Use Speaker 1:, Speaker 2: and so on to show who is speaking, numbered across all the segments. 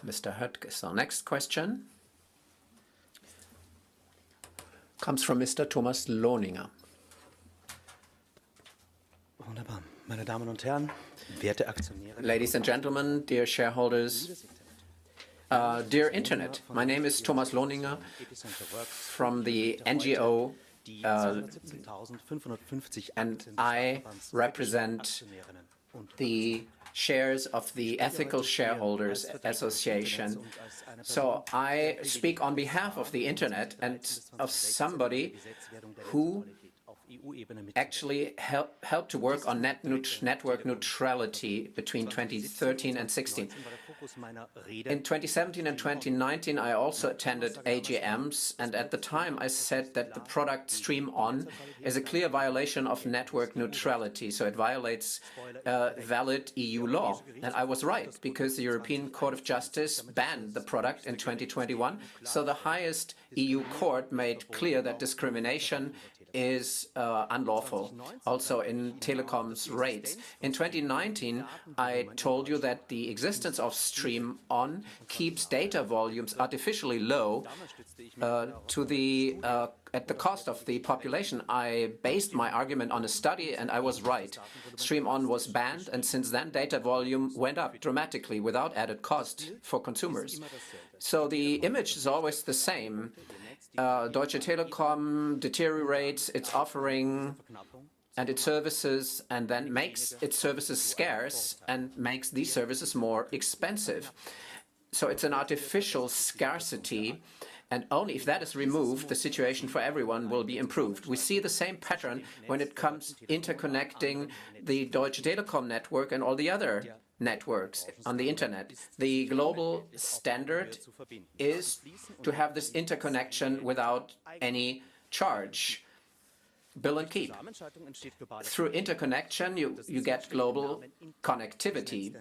Speaker 1: Mr. Höttges. So next question comes from Mr. Thomas Lohninger.
Speaker 2: Wunderbar. Meine Damen und Herren, werte Aktionäre.
Speaker 1: Ladies and gentlemen, dear shareholders, dear Internet, my name is Thomas Lohninger from the NGO and I represent the shares of the Ethical Shareholders Association. So I speak on behalf of the Internet and of somebody who actually helped to work on network neutrality between 2013 and 16. In 2017 and 2019, I also attended AGMs, and at the time I said that the product Stream On is a clear violation of network neutrality, so it violates valid EU law. And I was right, because the European Court of Justice banned the product in 2021, so the highest EU court made clear that discrimination is unlawful, also in Telekom's rates. In 2019, I told you that the existence of Stream On keeps data volumes artificially low at the cost of the population. I based my argument on a study, and I was right. Stream On was banned, and since then data volume went up dramatically without added cost for consumers. So the image is always the same. Deutsche Telekom deteriorates its offering and its services, and then makes its services scarce and makes these services more expensive. So it's an artificial scarcity, and only if that is removed, the situation for everyone will be improved. We see the same pattern when it comes interconnecting the Deutsche Telekom network and all the other networks on the Internet. The global standard is to have this interconnection without any charge. Bill and keep. Through interconnection, you get global connectivity.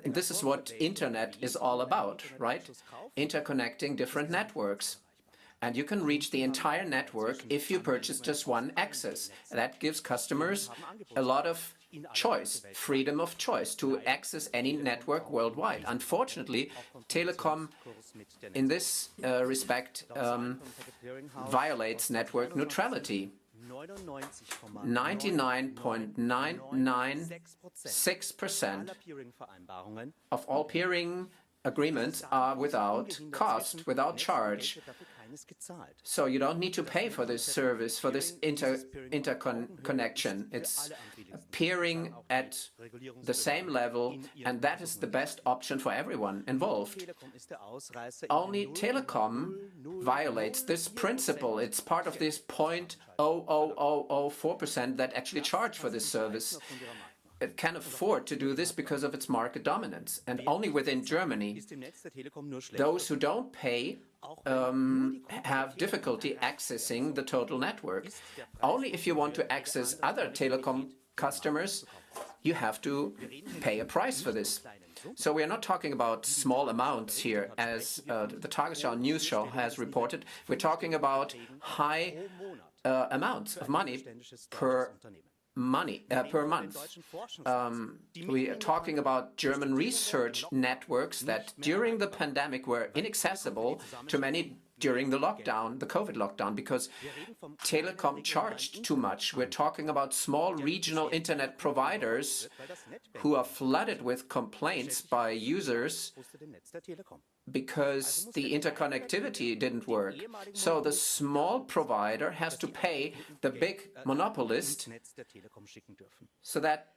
Speaker 1: This is what Internet is all about, right? Interconnecting different networks. And you can reach the entire network if you purchase just one access. That gives customers a lot of choice, freedom of choice to access any network worldwide. Unfortunately, Telekom in this respect violates network neutrality. 99.996% of all peering agreements are without cost, without charge. So you don't need to pay for this service, for this interconnection. It's peering at the same level, and that is the best option for everyone involved. Only Telekom violates this principle. It's part of this 0.00004% that actually charge for this service. It can afford to do this because of its market dominance. And only within Germany, those who don't pay have difficulty accessing the total network. Only if you want to access other Telekom customers, you have to pay a price for this. So we are not talking about small amounts here, as the Tagesschau news show has reported. We're talking about high amounts of money per month. We are talking about German research networks that during the pandemic were inaccessible to many during the lockdown, the COVID lockdown, because Telekom charged too much. We're talking about small regional internet providers who are flooded with complaints by users because the interconnectivity didn't work. So the small provider has to pay the big monopolist so that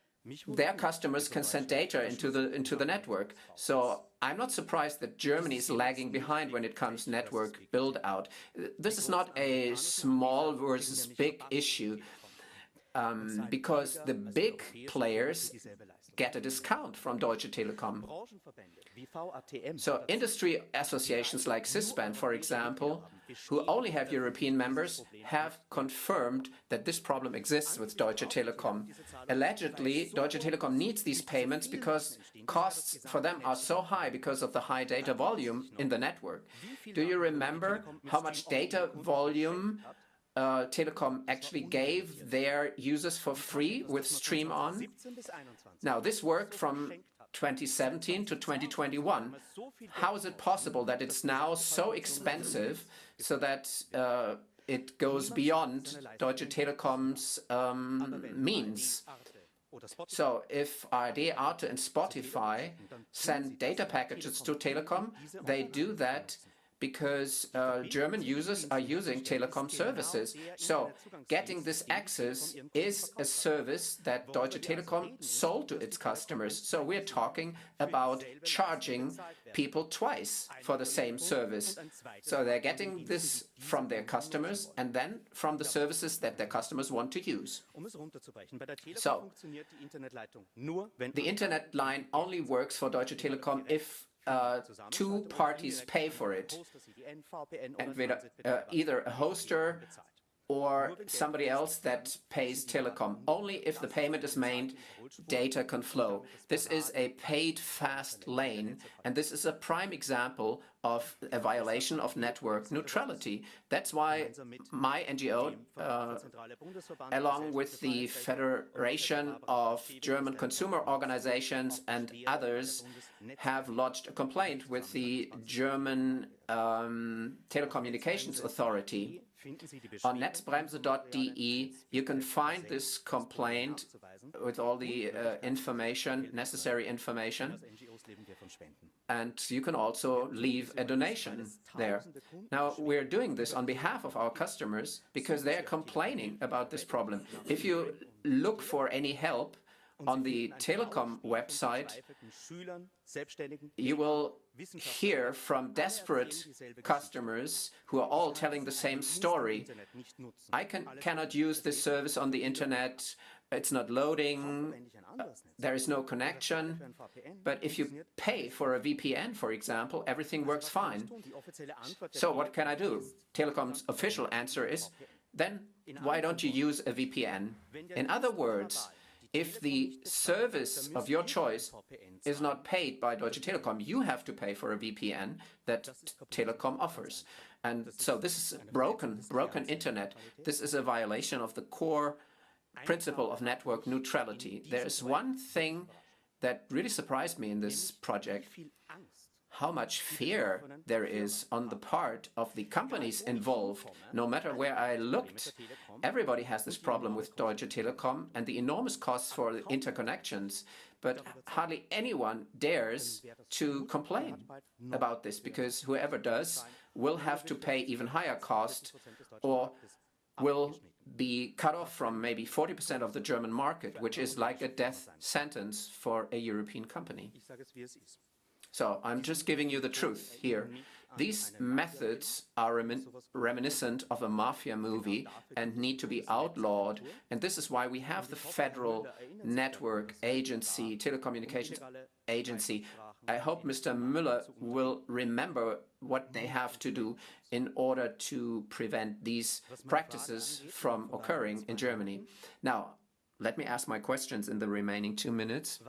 Speaker 1: their customers can send data into the network. So I'm not surprised that Germany is lagging behind when it comes to network build-out. This is not a small versus big issue, because the big players get a discount from Deutsche Telekom. So industry associations like CISBAN, for example, who only have European members, have confirmed that this problem exists with Deutsche Telekom. Allegedly, Deutsche Telekom needs these payments because costs for them are so high because of the high data volume in the network. Do you remember how much data volume Telekom actually gave their users for free with Stream On? Now, this worked from 2017 to 2021. How is it possible that it's now so expensive so that it goes beyond Deutsche Telekom's means? So if ARD, Arte and Spotify send data packages to Telekom, they do that because German users are using telecom services. So getting this access is a service that Deutsche Telekom sold to its customers. So we're talking about charging people twice for the same service. So they're getting this from their customers and then from the services that their customers want to use. So the internet line only works for Deutsche Telekom if two parties pay for it, either a hoster or somebody else that pays Telekom. Only if the payment is made, data can flow. This is a paid fast lane, and this is a prime example of a violation of network neutrality. That's why my NGO, along with the Federation of German Consumer Organizations and others, have lodged a complaint with the German Telecommunications Authority. On netzbremse.de, you can find this complaint with all the necessary information, and you can also leave a donation there. Now, we're doing this on behalf of our customers because they're complaining about this problem. If you look for any help on the Telekom website, you will hear from desperate customers who are all telling the same story. I cannot use this service on the internet, it's not loading, there is no connection. But if you pay for a VPN, for example, everything works fine. So what can I do? Telekom's official answer is, then why don't you use a VPN? In other words, if the service of your choice is not paid by Deutsche Telekom, you have to pay for a VPN that Telekom offers. And so this is broken internet. This is a violation of the core principle of network neutrality. There is one thing that really surprised me in this project: how much fear there is on the part of the companies involved. No matter where I looked, everybody has this problem with Deutsche Telekom and the enormous costs for the interconnections. But hardly anyone dares to complain about this, because whoever does will have to pay even higher cost or will be cut off from maybe 40% of the German market, which is like a death sentence for a European company. So I'm just giving you the truth here. These methods are reminiscent of a mafia movie and need to be outlawed. And this is why we have the Federal Network Agency, Telecommunications Agency. I hope Mr. Müller will remember what they have to do in order to prevent these practices from occurring in Germany. Now, let me ask my questions in the remaining 2 minutes.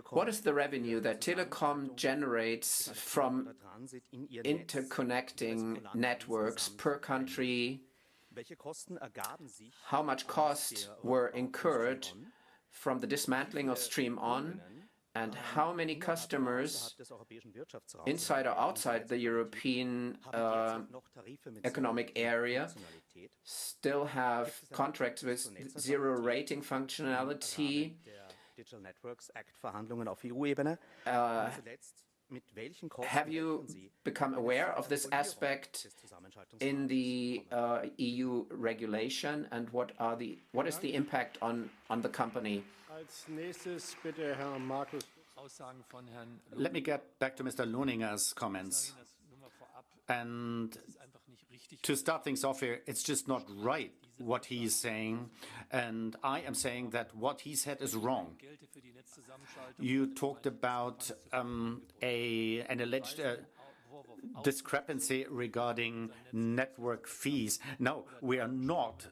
Speaker 1: What is the revenue that Telekom generates from interconnecting networks per country? How much costs were incurred from the dismantling of Stream On? And how many customers, inside or outside the European economic area, still have contracts with zero rating functionality? Have you become aware of this aspect in the EU regulation, and what is the impact on the company?
Speaker 3: Let me get back to Mr. Lohninger's comments. And to start things off here, it's just not right what he is saying. And I am saying that what he said is wrong. You talked about an alleged discrepancy regarding network fees. No, we are not,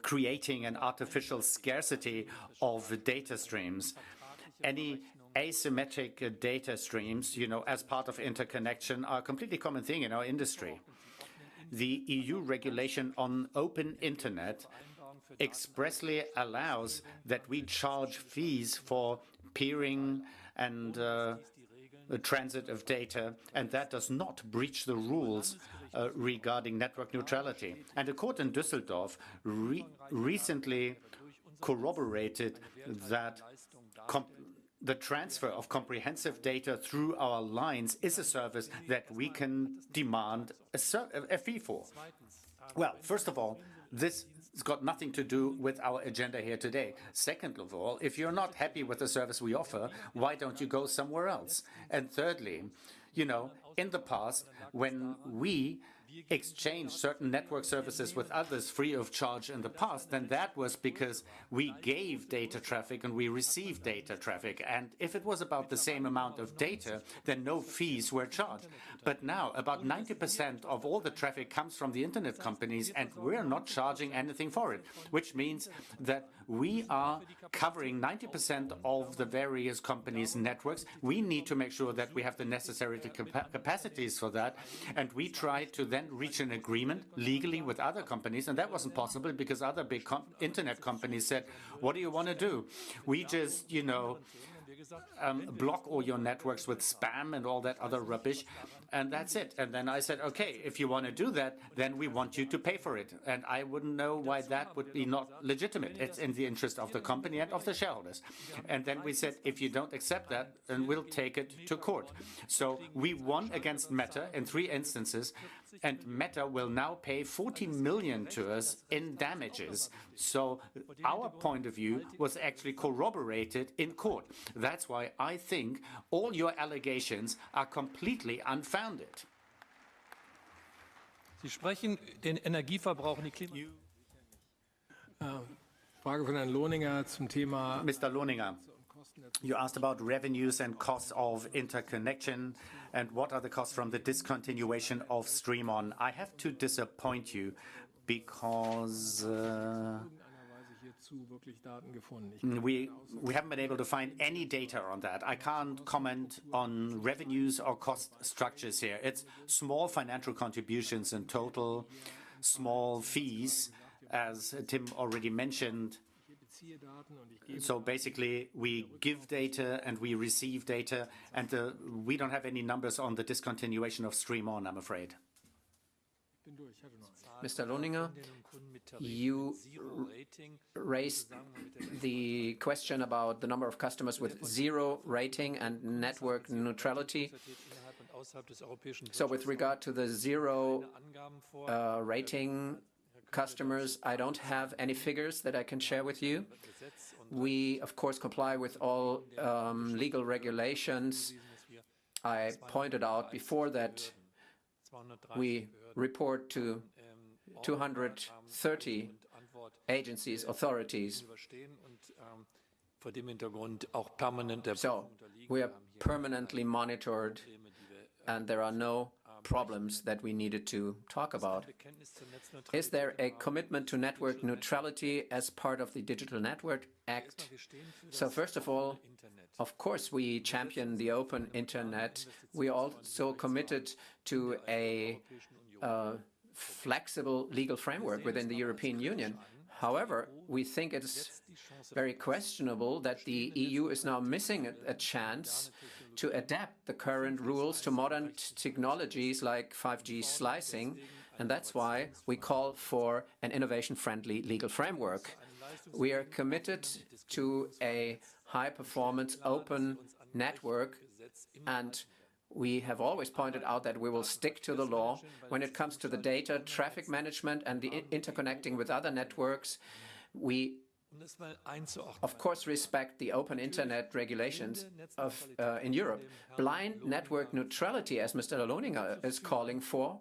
Speaker 3: creating an artificial scarcity of data streams. Any asymmetric data streams, as part of interconnection, are a completely common thing in our industry. The EU regulation on open internet expressly allows that we charge fees for peering and the transit of data, and that does not breach the rules regarding network neutrality. And a court in Düsseldorf recently corroborated that the transfer of comprehensive data through our lines is a service that we can demand a fee for. Well, first of all, this has got nothing to do with our agenda here today. Second of all, if you're not happy with the service we offer, why don't you go somewhere else? And thirdly, you know, in the past, when we exchange certain network services with others free of charge in the past, then that was because we gave data traffic and we received data traffic. And if it was about the same amount of data, then no fees were charged. But now about 90% of all the traffic comes from the internet companies, and we're not charging anything for it, which means that we are covering 90% of the various companies' networks. We need to make sure that we have the necessary capacities for that, and we try to then reach an agreement legally with other companies, and that wasn't possible because other big internet companies said, what do you want to do? We just, you know, block all your networks with spam and all that other rubbish, and that's it. And then I said, okay, if you want to do that, then we want you to pay for it. And I wouldn't know why that would be not legitimate. It's in the interest of the company and of the shareholders. And then we said, if you don't accept that, then we'll take it to court. So we won against Meta in 3 instances, and Meta will now pay 40 million to us in damages. So our point of view was actually corroborated in court. That's why I think all your allegations are completely unfounded.
Speaker 4: Sie sprechen den Energieverbrauch und die Klima.
Speaker 5: Frage von Herrn Lohninger zum Thema.
Speaker 3: Mr. Lohninger, you asked about revenues and costs of interconnection and what are the costs from the discontinuation of Stream On. I have to disappoint you because we haven't been able to find any data on that. I can't comment on revenues or cost structures here. It's small financial contributions in total, small fees, as Tim already mentioned. So basically, we give data and we receive data, and we don't have any numbers on the discontinuation of Stream On, I'm afraid.
Speaker 1: Mr. Lohninger, you raised the question about the number of customers with 0 rating and network neutrality. So with regard to the 0 rating customers, I don't have any figures that I can share with you. We, of course, comply with all legal regulations. I pointed out before that we report to 230 agencies, authorities. So we are permanently monitored, and there are no problems that we needed to talk about. Is there a commitment to network neutrality as part of the Digital Network Act? So first of all, of course, we champion the open internet. We are also committed to a flexible legal framework within the European Union. However, we think it's very questionable that the EU is now missing a chance to adapt the current rules to modern technologies like 5G slicing, and that's why we call for an innovation-friendly legal framework. We are committed to a high-performance open network, and we have always pointed out that we will stick to the law. When it comes to the data traffic management and the interconnecting with other networks, we of course respect the open internet regulations in Europe. Blind network neutrality, as Mr. Lohninger is calling for,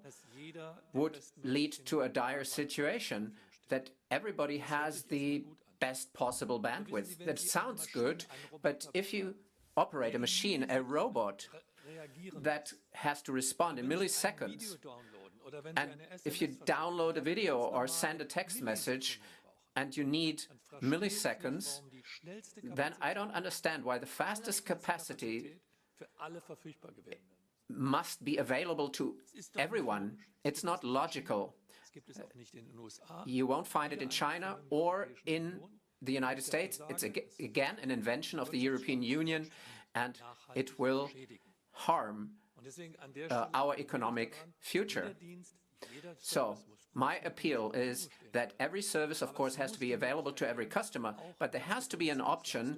Speaker 1: would lead to a dire situation that everybody has the best possible bandwidth. That sounds good, but if you operate a machine, a robot, that has to respond in milliseconds, and if you download a video or send a text message and you need milliseconds, then I don't understand why the fastest capacity must be available to everyone. It's not logical. You won't find it in China or in the United States. It's again an invention of the European Union, and it will harm our economic future. So my appeal is that every service, of course, has to be available to every customer, but there has to be an option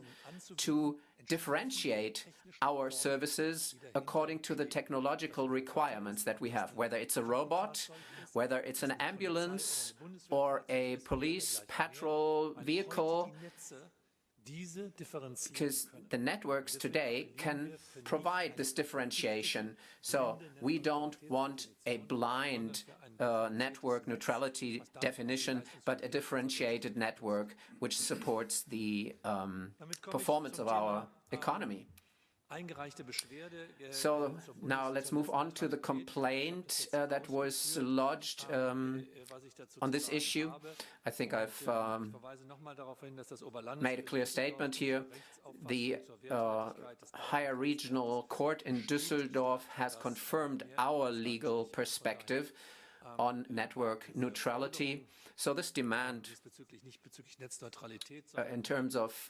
Speaker 1: to differentiate our services according to the technological requirements that we have, whether it's a robot, whether it's an ambulance or a police patrol vehicle, because the networks today can provide this differentiation. So we don't want a blind network neutrality definition, but a differentiated network which supports the performance of our economy. So now let's move on to the complaint that was lodged on this issue. I think I've made a clear statement here. The higher regional court in Düsseldorf has confirmed our legal perspective on network neutrality. So this demand in terms of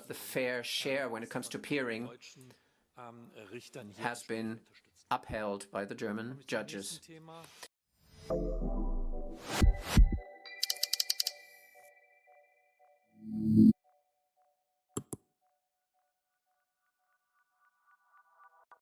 Speaker 1: the fair share when it comes to peering has been upheld by the German judges.